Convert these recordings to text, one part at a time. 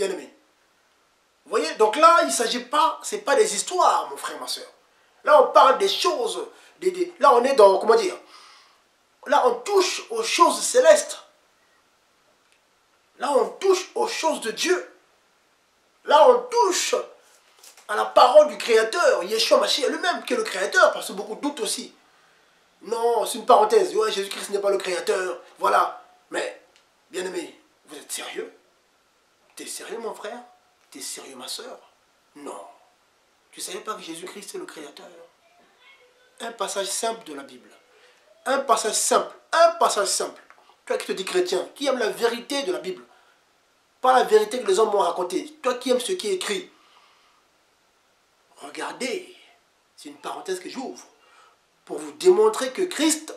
bien-aimé. Vous voyez, donc là, il ne s'agit pas, ce n'est pas des histoires, mon frère, ma soeur. Là, on parle des choses, là, on est dans, comment dire, là, on touche aux choses célestes. Là, on touche aux choses de Dieu. Là, on touche à la parole du Créateur, Yeshua Mashiach lui-même, qui est le Créateur, parce que beaucoup doutent aussi. Non, c'est une parenthèse. Ouais, Jésus-Christ n'est pas le Créateur. Voilà. Mais, bien-aimé, vous êtes sérieux? T'es sérieux, mon frère? T'es sérieux, ma soeur? Non. Tu ne savais pas que Jésus-Christ est le Créateur? Un passage simple de la Bible. Un passage simple. Un passage simple. Toi qui te dis chrétien, qui aime la vérité de la Bible, pas la vérité que les hommes m'ont racontée. Toi qui aimes ce qui est écrit. Regardez. C'est une parenthèse que j'ouvre. Pour vous démontrer que Christ,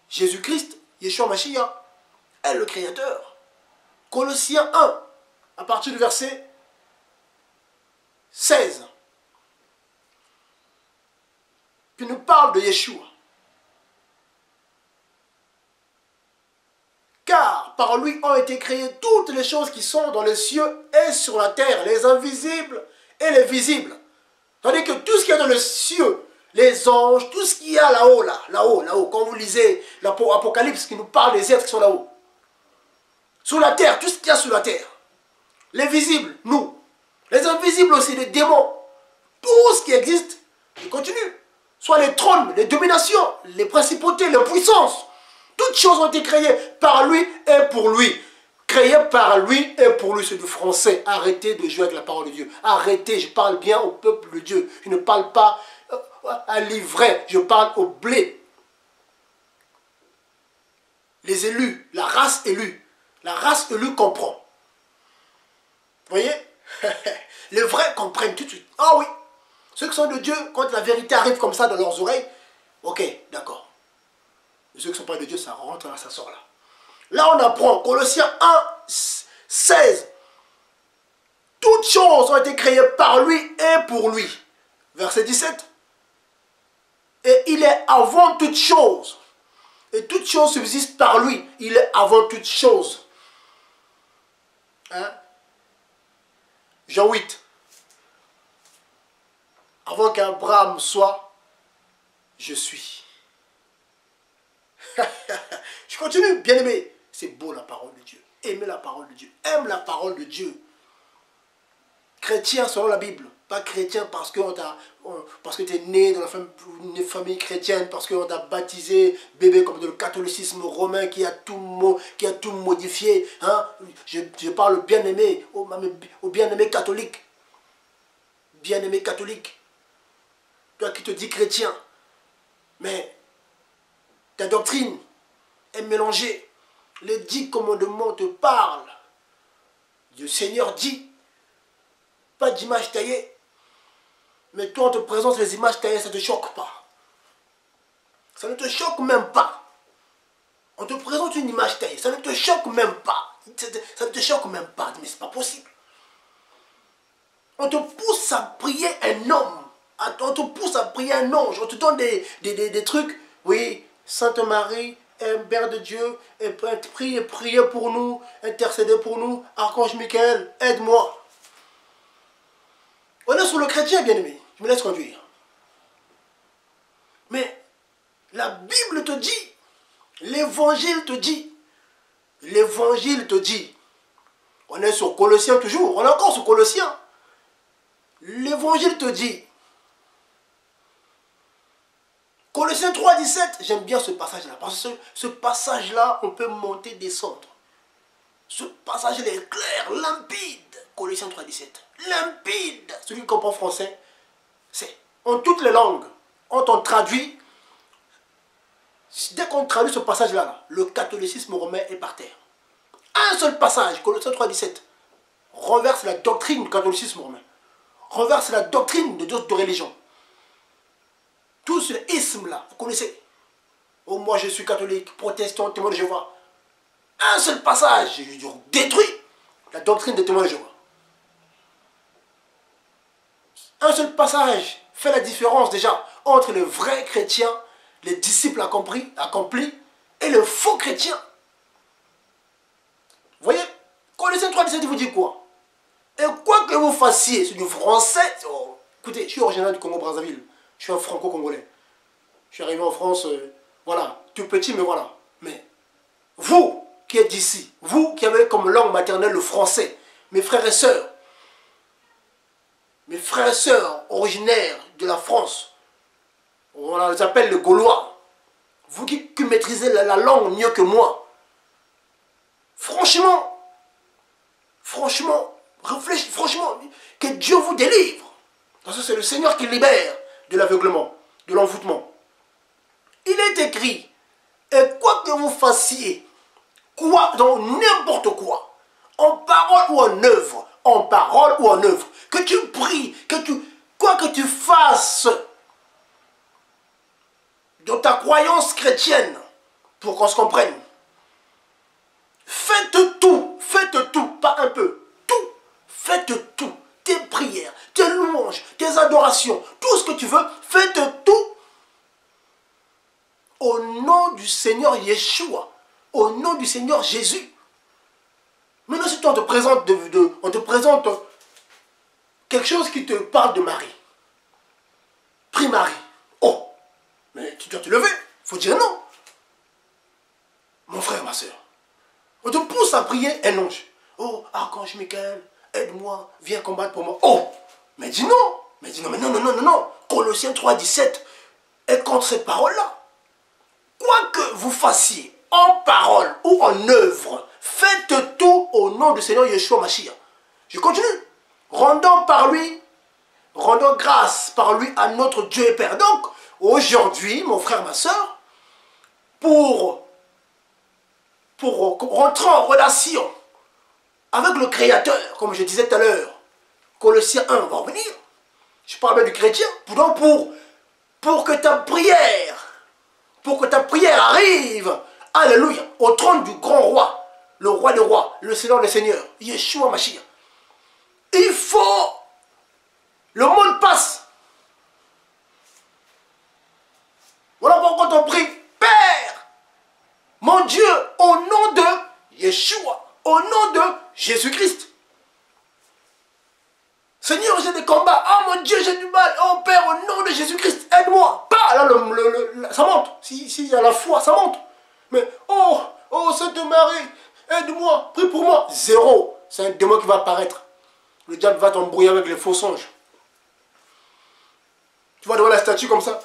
Jésus-Christ, Yeshua Mashiach, est le Créateur. Colossiens 1, à partir du verset 16, qui nous parle de Yeshua. Car par lui ont été créées toutes les choses qui sont dans les cieux et sur la terre, les invisibles et les visibles. Tandis que tout ce qui est dans les cieux, les anges, tout ce qu'il y a là-haut, là-haut, quand vous lisez l'Apocalypse qui nous parle des êtres qui sont là-haut. Sous la terre, tout ce qu'il y a sous la terre. Les visibles, nous. Les invisibles aussi, les démons. Tout ce qui existe, il continue. Soit les trônes, les dominations, les principautés, les puissances. Toutes choses ont été créées par lui et pour lui. Créées par lui et pour lui. C'est du français. Arrêtez de jouer avec la parole de Dieu. Arrêtez, je parle bien au peuple de Dieu. Je ne parle pas à l'ivraie, je parle au blé. Les élus, la race élue. La race élue comprend. Vous voyez? Les vrais comprennent tout de suite. Ah oui, ceux qui sont de Dieu, quand la vérité arrive comme ça dans leurs oreilles, ok, d'accord. Mais ceux qui ne sont pas de Dieu, ça rentre là, ça sort là. Là, on apprend, Colossiens 1, 16. Toutes choses ont été créées par lui et pour lui. Verset 17. Et il est avant toutes choses. Et toutes choses subsistent par lui. Il est avant toutes choses. Hein? Jean 8. Avant qu'Abraham soit, je suis. Je continue, bien aimé. C'est beau la parole de Dieu. Aimez la parole de Dieu. Aime la parole de Dieu. Chrétien selon la Bible. Pas chrétien parce que tu es né dans une famille chrétienne, parce qu'on t'a baptisé bébé comme dans le catholicisme romain qui a tout modifié. Hein? Je parle bien-aimé, au bien-aimé catholique. Bien-aimé catholique. Toi qui te dis chrétien, mais ta doctrine est mélangée. Les 10 commandements te parlent. Le Seigneur dit, pas d'image taillée. Mais toi, on te présente les images taillées, ça ne te choque pas. Ça ne te choque même pas. On te présente une image taillée, ça ne te choque même pas. Ça ne te choque même pas, mais c'est pas possible. On te pousse à prier un homme. On te pousse à prier un ange. On te donne des trucs. Oui, Sainte Marie, Mère de Dieu, priez pour nous, intercédez pour nous. Archange Michael, aide-moi. On est sur le chrétien, bien-aimé. Je me laisse conduire. Mais la Bible te dit, l'évangile te dit, on est sur Colossiens toujours, on est encore sur Colossiens. L'évangile te dit, Colossiens 3, 17, j'aime bien ce passage-là, parce que ce passage-là, on peut monter, descendre. Ce passage-là est clair, limpide. Colossiens 3, 17. Limpide. Celui qui comprend français, c'est en toutes les langues. Quand on traduit, dès qu'on traduit ce passage-là, le catholicisme romain est par terre. Un seul passage, Colossiens 3, 17, renverse la doctrine du catholicisme romain. Renverse la doctrine de d'autres religions. Tout ce isme-là, vous connaissez. Oh, moi je suis catholique, protestant, témoin de Jéhovah. Un seul passage, je détruis la doctrine des témoins de Jéhovah. Un seul passage fait la différence déjà entre les vrais chrétiens, les disciples accomplis, et les faux chrétiens. Vous voyez, Colossiens 3,17, il vous dit quoi? Et quoi que vous fassiez, c'est du français. Oh, écoutez, je suis originaire du Congo-Brazzaville. Je suis un franco-congolais. Je suis arrivé en France, voilà, tout petit, mais voilà. Mais vous qui êtes d'ici, vous qui avez comme langue maternelle le français, mes frères et sœurs originaires de la France, on les appelle les Gaulois, vous qui maîtrisez la langue mieux que moi, franchement, réfléchissez, franchement, que Dieu vous délivre. Parce que c'est le Seigneur qui libère de l'aveuglement, de l'envoûtement. Il est écrit, et quoi que vous fassiez, quoi, dans n'importe quoi, en parole ou en œuvre, que tu pries, quoi que tu fasses, dans ta croyance chrétienne, pour qu'on se comprenne, faites tout, pas un peu, tout, faites tout, tes prières, tes louanges, tes adorations, tout ce que tu veux, faites tout au nom du Seigneur Yeshua, au nom du Seigneur Jésus. Maintenant, si toi, on te présente quelque chose qui te parle de Marie. Prie Marie. Oh, mais tu dois te lever. Il faut dire non. Mon frère, ma soeur. On te pousse à prier un ange. Oh, archange Michael, aide-moi, viens combattre pour moi. Oh, mais dis non. Mais dis non, mais non. Colossiens 3,17 est contre cette parole-là. Quoi que vous fassiez, en parole ou en œuvre, faites tout au nom du Seigneur Yeshua Mashiach. Je continue. Rendons grâce par lui à notre Dieu et Père. Donc, aujourd'hui, mon frère, ma soeur, pour rentrer en relation avec le Créateur, comme je disais tout à l'heure, Colossiens 1 va revenir. Je parle bien du chrétien. Pour que ta prière arrive, alléluia, au trône du grand roi, le roi des rois, le Seigneur des seigneurs, Yeshua Mashiach. Il faut le mot de passe. Voilà pourquoi on prie, Père, mon Dieu, au nom de Yeshua, au nom de Jésus-Christ. Seigneur, j'ai des combats. Oh mon Dieu, j'ai du mal. Oh Père, au nom de Jésus-Christ, aide-moi. Pas là, ça monte. S'il y a la foi, ça monte. Mais, oh Sainte Marie, aide-moi, prie pour moi. Zéro. C'est un démon qui va apparaître. Le diable va t'embrouiller avec les faux songes. Tu vas devant la statue comme ça.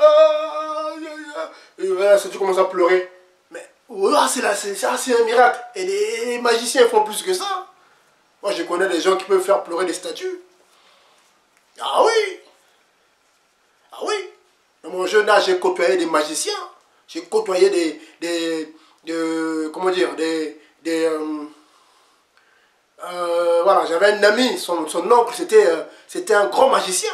Et la statue commence à pleurer. Mais, c'est un miracle. Et les magiciens font plus que ça. Moi, je connais des gens qui peuvent faire pleurer des statues. Ah oui. Dans mon jeune âge, j'ai côtoyé des magiciens. J'ai côtoyé voilà, j'avais un ami, son oncle, c'était un grand magicien.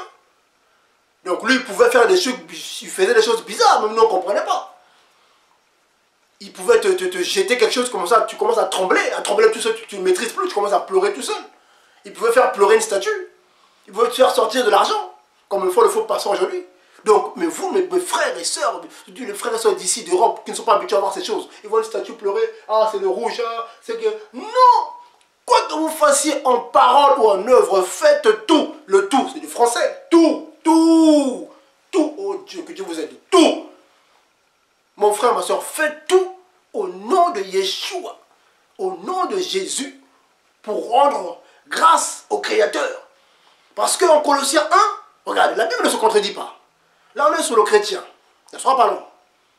Donc lui, il pouvait faire des choses, il faisait des choses bizarres, même nous, on ne comprenait pas. Il pouvait te jeter quelque chose comme ça, tu commences à trembler tout seul, tu ne maîtrises plus, tu commences à pleurer tout seul. Il pouvait faire pleurer une statue. Il pouvait te faire sortir de l'argent, comme le faux passant aujourd'hui. Donc, mais vous, mes frères et sœurs, les frères et sœurs d'ici, d'Europe, qui ne sont pas habitués à voir ces choses, ils voient une statue pleurer, ah c'est le rouge, ah, c'est que... Non! Quoi que vous fassiez en parole ou en œuvre, faites tout. Le tout, c'est du français. Tout. Oh Dieu, que Dieu vous aide. Tout. Mon frère, ma soeur, faites tout au nom de Yeshua, au nom de Jésus, pour rendre grâce au Créateur. Parce qu'en Colossiens 1, regardez, la Bible ne se contredit pas. Là, on est sur le chrétien. Ne sera pas long.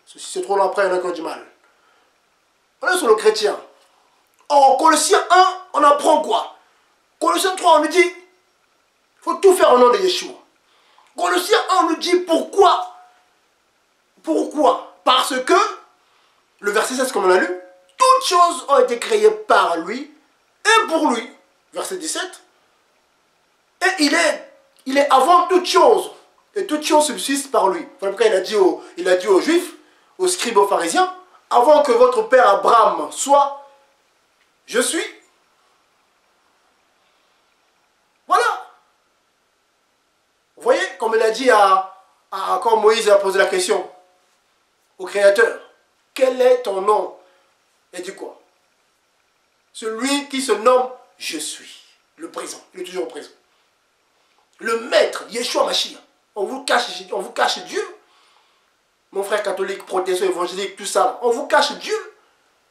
Si c'est trop long après, il y en a qui ont du mal. On est sur le chrétien. En Colossiens 1, on apprend quoi? Colossiens 3, on nous dit, il faut tout faire au nom de Yeshua. Colossiens 1, on nous dit pourquoi? Pourquoi? Parce que, le verset 16 comme on a lu, toutes choses ont été créées par lui et pour lui. Verset 17. Et il est avant toute chose. Et toute chose subsiste par lui. Voilà pourquoi il a dit aux Juifs, aux scribes, aux pharisiens, avant que votre père Abraham soit, je suis. Voilà. Vous voyez, comme il a dit quand Moïse a posé la question au Créateur, quel est ton nom? Il dit quoi? Celui qui se nomme je suis. Le présent, il est toujours au présent. Le maître, Yeshua Mashiach. On vous cache Dieu. Mon frère catholique, protestant, évangélique, tout ça, on vous cache Dieu.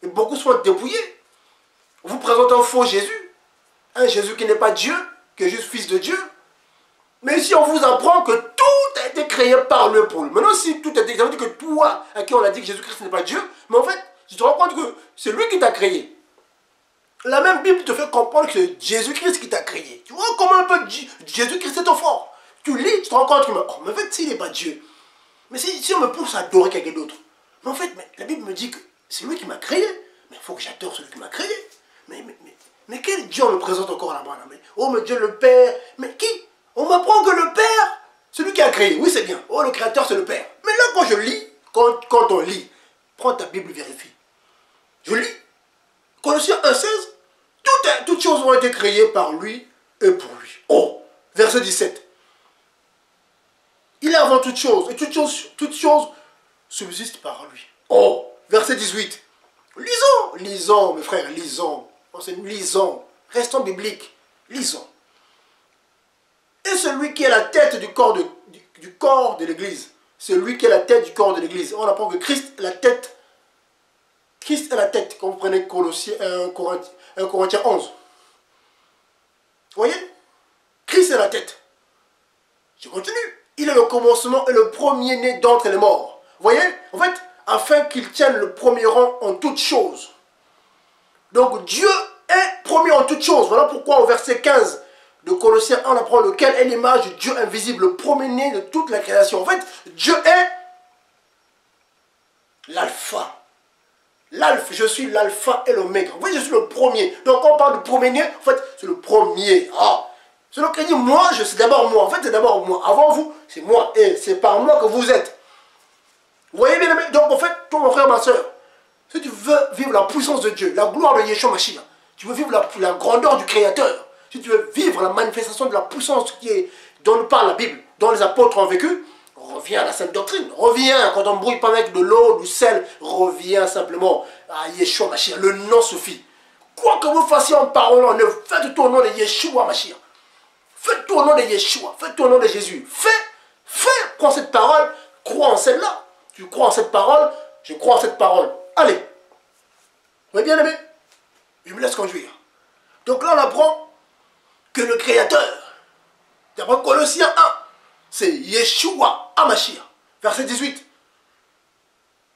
Et beaucoup sont dépouillés. On vous présente un faux Jésus. Un Jésus qui n'est pas Dieu, qui est juste fils de Dieu. Mais ici, on vous apprend que tout a été créé par le pour lui. Maintenant, si tout a été créé, ça veut dire que toi, à qui on a dit que Jésus-Christ n'est pas Dieu, mais en fait, tu te rends compte que c'est lui qui t'a créé. La même Bible te fait comprendre que c'est Jésus-Christ qui t'a créé. Tu vois comment un peu Jésus-Christ est ton fort. Tu lis, tu te rends compte que, oh, mais en fait, s'il n'est pas Dieu, mais si on me pousse à adorer quelqu'un d'autre, mais en fait, la Bible me dit que c'est lui qui m'a créé, mais il faut que j'adore celui qui m'a créé. Mais quel Dieu on me présente encore là-bas là, oh, mais Dieu le Père, mais qui? On m'apprend que le Père, celui qui a créé, oui c'est bien, oh le Créateur c'est le Père. Mais là quand je lis, quand on lit, prends ta Bible, vérifie. Je lis, Colossiens 1,16, toutes choses ont été créées par lui et pour lui. Oh, verset 17. Il est avant toutes choses, et toutes choses subsistent par lui. Oh, verset 18. Lisons mes frères, lisons. Lisons, restons bibliques, lisons. Et celui qui est la tête du corps de l'Église, celui qui est la tête du corps de l'Église, on apprend que Christ est la tête. Christ est la tête, quand vous prenez Colossiens 1 Corinthiens 11. Vous voyez? Christ est la tête. Je continue. Il est le commencement et le premier-né d'entre les morts. Vous voyez? En fait, afin qu'il tienne le premier rang en toutes choses. Donc Dieu est premier en toutes choses. Voilà pourquoi au verset 15 de Colossiens 1, on apprend lequel est l'image du Dieu invisible, le premier-né de toute la création. En fait, Dieu est l'alpha. L'alpha, je suis l'alpha et l'oméga. Vous voyez, je suis le premier. Donc quand on parle de premier-né, en fait, c'est le premier. Ah, c'est le qui dit moi, c'est d'abord moi. En fait, c'est d'abord moi. Avant vous, c'est moi. Et c'est par moi que vous êtes. Vous voyez bien, donc en fait, toi mon frère, ma soeur, si tu veux vivre la puissance de Dieu, la gloire de Yeshua Mashiach, tu veux vivre la grandeur du Créateur, si tu veux vivre la manifestation de la puissance dont nous parle la Bible, dont les apôtres ont vécu, reviens à la sainte doctrine. Reviens, quand on ne brouille pas avec de l'eau, du sel, reviens simplement à Yeshua Mashiach. Le nom suffit. Quoi que vous fassiez en parole, en œuvre, faites tout au nom de Yeshua Mashiach. Faites tout au nom de Yeshua. Faites tout au nom de Jésus. Prends cette parole, crois en celle-là. Tu crois en cette parole, je crois en cette parole. Allez. Vous voyez bien aimé? Je me laisse conduire. Donc là, on apprend que le Créateur, d'après Colossiens 1, c'est Yeshua HaMashiach. Verset 18.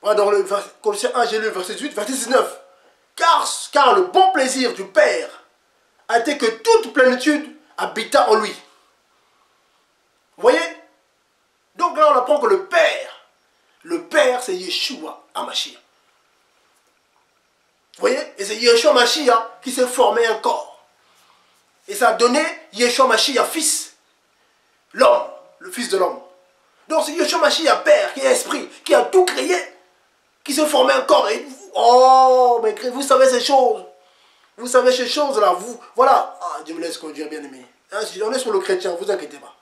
Voilà, dans le Colossiens 1, j'ai lu verset 18, verset 19. Car le bon plaisir du Père a été que toute plénitude habita en lui. Vous voyez? Donc là, on apprend que le Père, c'est Yeshua HaMashiach. Vous voyez? Et c'est Yeshua HaMashiach qui s'est formé un corps. Et ça a donné Yeshua HaMashiach fils. L'homme, le fils de l'homme. Donc c'est Yeshua HaMashiach Père, qui est esprit, qui a tout créé, qui s'est formé un corps. Et oh, mais vous savez ces choses. Vous savez ces choses-là. Voilà. Ah, Dieu me laisse conduire, bien aimé. Hein, si on est sur le chrétien, vous inquiétez pas.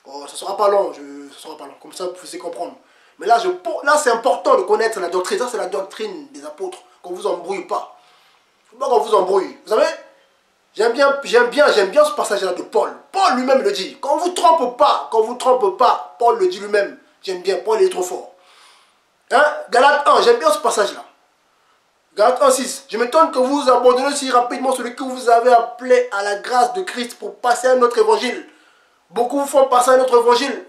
Oh, ça ne sera pas long. Ça sera pas long. Comme ça, vous pouvez comprendre. Mais là, c'est important de connaître la doctrine. Ça, c'est la doctrine des apôtres. Qu'on ne vous embrouille pas. Il ne faut pas qu'on vous embrouille. Vous savez, j'aime bien ce passage-là de Paul. Paul lui-même le dit. Quand vous trompe pas, Paul le dit lui-même. J'aime bien, Paul est trop fort. Hein? Galates 1, j'aime bien ce passage-là. Galates 1, 6. Je m'étonne que vous abandonnez si rapidement celui que vous avez appelé à la grâce de Christ pour passer à un autre évangile. Beaucoup vous font passer à un autre évangile.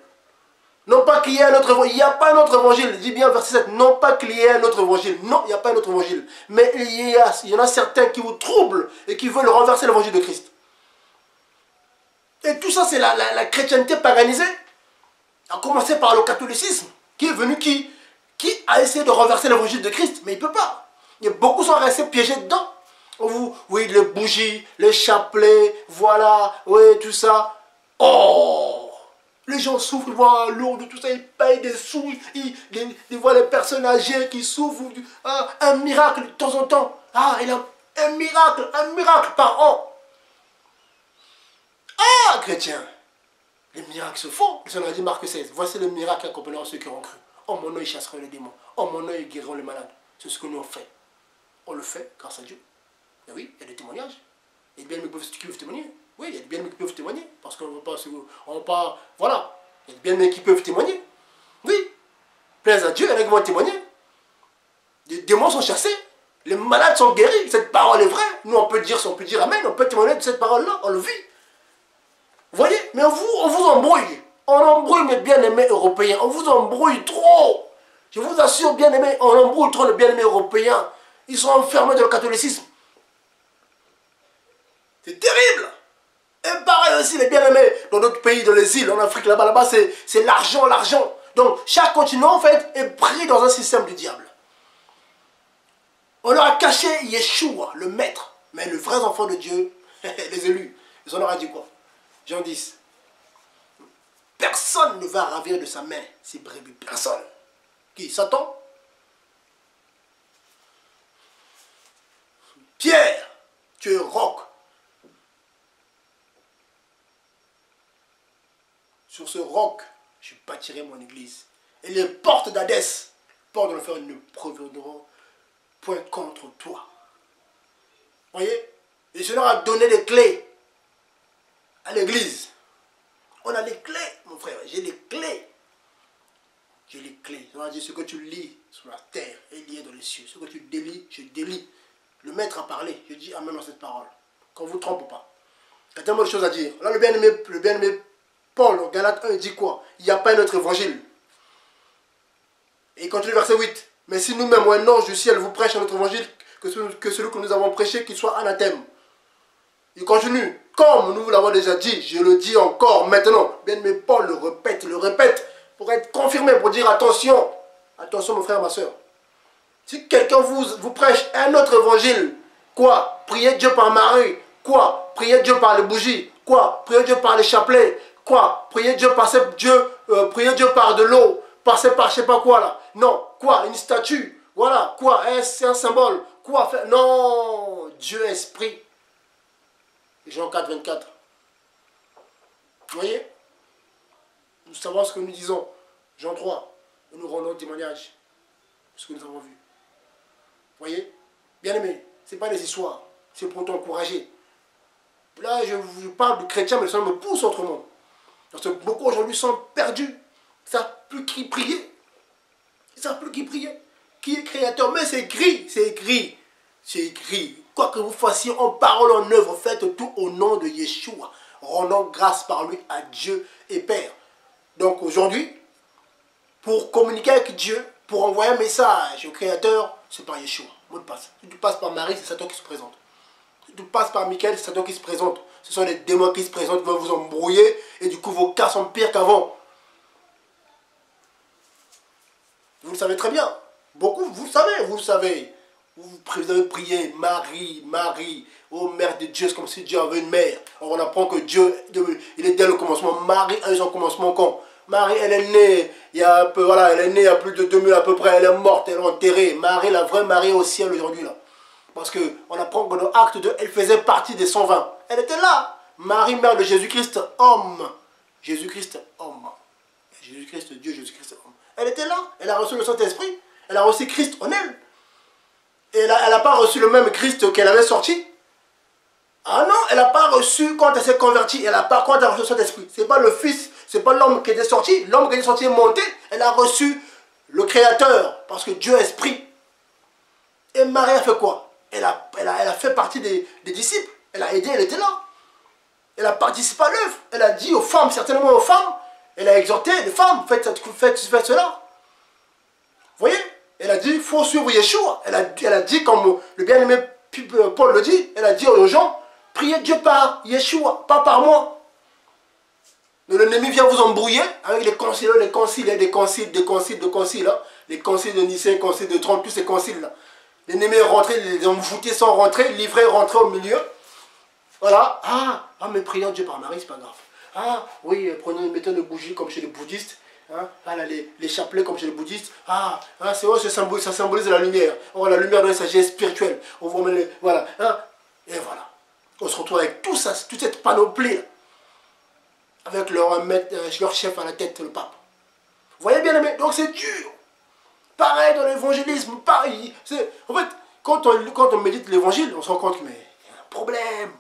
Non pas qu'il y ait un autre évangile. Il n'y a pas un autre évangile. Dis bien verset 7. Non pas qu'il y ait un autre évangile. Non, il n'y a pas un autre évangile. Mais il y en a certains qui vous troublent et qui veulent renverser l'évangile de Christ. Et tout ça, c'est la chrétienté paganisée. A commencé par le catholicisme, qui est venu, qui a essayé de renverser l'évangile de Christ. Mais il ne peut pas. Et beaucoup sont restés piégés dedans. Oui, les bougies, les chapelets, voilà, oui, tout ça. Oh! Les gens souffrent, ils voient lourd, tout ça, ils payent des sous, ils voient les personnes âgées qui souffrent, un miracle de temps en temps. Ah, il a un miracle par an. Ah, chrétien, les miracles se font. Le Seigneur a dit, Marc 16, voici le miracle qui accompagnera ceux qui ont cru. En mon nom, ils chasseront les démons. En mon nom, ils guériront les malades. C'est ce que nous on fait. On le fait grâce à Dieu. Et oui, il y a des témoignages. Il y a des bien-aimés qui peuvent témoigner. Oui, il y a des bien-aimés qui peuvent témoigner. Parce qu'on ne va pas... Voilà. Il y a des bien-aimés qui peuvent témoigner. Oui. Plaise à Dieu, il y en a qui vont témoigner. Les démons sont chassés. Les malades sont guéris. Cette parole est vraie. Nous, on peut dire Amen. On peut témoigner de cette parole-là. On le vit. Vous voyez? Mais on vous embrouille. On embrouille mes bien-aimés européens. On vous embrouille trop. Je vous assure, bien-aimés, on embrouille trop les bien-aimés européens. Ils sont enfermés dans le catholicisme. C'est terrible. Et pareil aussi, les bien-aimés dans d'autres pays, dans les îles, en Afrique, là-bas, c'est l'argent, l'argent. Donc, chaque continent, en fait, est pris dans un système du diable. On leur a caché Yeshua, le maître. Mais les vrais enfants de Dieu, les élus, ils en leur a dit quoi? Jean 10. Personne ne va ravir de sa main ces brebis. Personne. Qui? Satan? Pierre, tu es roc. Sur ce roc, je bâtirai mon église. Et les portes d'Hadès, portes de l'enfer, ne prévaudront point contre toi. Voyez? Et je leur ai donné des clés à l'église. On a les clés, mon frère. J'ai les clés. J'ai les clés. On a dit ce que tu lis sur la terre est lié dans les cieux. Ce que tu délis, je délie. Le maître a parlé. Je dis amen dans cette parole. Qu'on ne vous trompe pas. Il y a tellement de choses à dire. Là, le bien-aimé Paul, en Galates 1, il dit quoi? Il n'y a pas un autre évangile. Et il continue verset 8. Mais si nous-mêmes, ou un ange du ciel, vous prêche un autre évangile que celui que nous avons prêché, qu'il soit anathème. Il continue. Comme nous vous l'avons déjà dit, je le dis encore maintenant. Bien-aimé Paul le répète, pour être confirmé, pour dire attention. Attention, mon frère, ma soeur. Si quelqu'un vous prêche un autre évangile, quoi? Priez Dieu par Marie. Quoi? Priez Dieu par les bougies. Quoi? Priez Dieu par les chapelets. Quoi? Priez Dieu par priez Dieu par de l'eau. Passer par je sais pas quoi là. Non. Quoi? Une statue. Voilà. Quoi? C'est un symbole. Quoi faire? Non. Dieu esprit. Jean 4, 24. Vous voyez? Nous savons ce que nous disons. Jean 3. Et nous rendons témoignage de ce que nous avons vu. Vous voyez? Bien aimé, ce n'est pas des histoires. C'est pour t'encourager. Là, je vous parle de chrétiens, mais ça me pousse autrement. Parce que beaucoup aujourd'hui sont perdus. Ils ne savent plus qui prier. Ils ne savent plus qui prier. Qui est créateur? Mais c'est écrit. C'est écrit. C'est écrit. Quoi que vous fassiez en parole, en œuvre, faites tout au nom de Yeshua. Rendant grâce par lui à Dieu et Père. Donc aujourd'hui, pour communiquer avec Dieu, pour envoyer un message au Créateur, c'est par Yeshua. Mot de passe. Si tu passes par Marie, c'est Satan qui se présente. Si tu passes par Michael, c'est Satan qui se présente. Ce sont les démons qui se présentent, qui vont vous embrouiller, et du coup vos cas sont pires qu'avant. Vous le savez très bien. Beaucoup, vous le savez, vous le savez. Vous avez prié, Marie, Marie, ô Mère de Dieu, c'est comme si Dieu avait une mère. On apprend que Dieu, il est dès le commencement. Marie a eu son commencement quand? Marie, elle est née, il y a un peu, voilà, elle est née il y a plus de 2000 à peu près, elle est morte, elle est enterrée. Marie, la vraie Marie est au ciel aujourd'hui là. Parce qu'on apprend que dans Acte 2, elle faisait partie des 120. Elle était là. Marie, mère de Jésus-Christ, homme. Jésus-Christ, homme. Jésus-Christ, Dieu, Jésus-Christ, homme. Elle était là. Elle a reçu le Saint-Esprit. Elle a reçu Christ en elle. Et elle n'a pas reçu le même Christ qu'elle avait sorti. Ah non, elle n'a pas reçu quand elle s'est convertie. Elle n'a pas quand elle a reçu le Saint-Esprit. Ce n'est pas le Fils, ce n'est pas l'homme qui était sorti. L'homme qui était sorti est monté. Elle a reçu le Créateur. Parce que Dieu est esprit. Et Marie a fait quoi? Elle a fait partie des disciples. Elle a aidé, elle était là. Elle a participé à l'œuvre. Elle a dit aux femmes, certainement aux femmes, elle a exhorté les femmes, faites cela. Vous voyez? Elle a dit, il faut suivre Yeshua. Elle a dit, comme le bien-aimé Paul le dit, elle a dit aux gens, priez Dieu par Yeshua, pas par moi. L'ennemi vient vous embrouiller avec les conciles, des conciles, hein, les conciles de Nicée, conciles de Trente, tous ces conciles-là. L'ennemi est rentré, les envoûtés sont rentrés, livrés rentrés au milieu. Voilà. Ah, mais prions Dieu par Marie, c'est pas grave. Ah, oui, prenons une méthode de bougie comme chez les bouddhistes. Hein, ah, là, les chapelets comme chez les bouddhistes. C'est vrai, ça symbolise la lumière. Oh, la lumière dans les sagesses spirituelle. On vous remet voilà. Hein, et voilà. On se retrouve avec tout ça, toute cette panoplie. Là, avec leur chef à la tête, le pape. Vous voyez bien, aimé? Donc c'est dur. Pareil dans l'évangélisme, pareil. En fait, quand on médite l'évangile, on se rend compte que mais il y a un problème.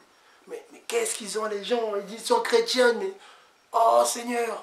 qu'est-ce qu'ils ont les gens? Ils disent qu'ils sont chrétiens, mais oh Seigneur,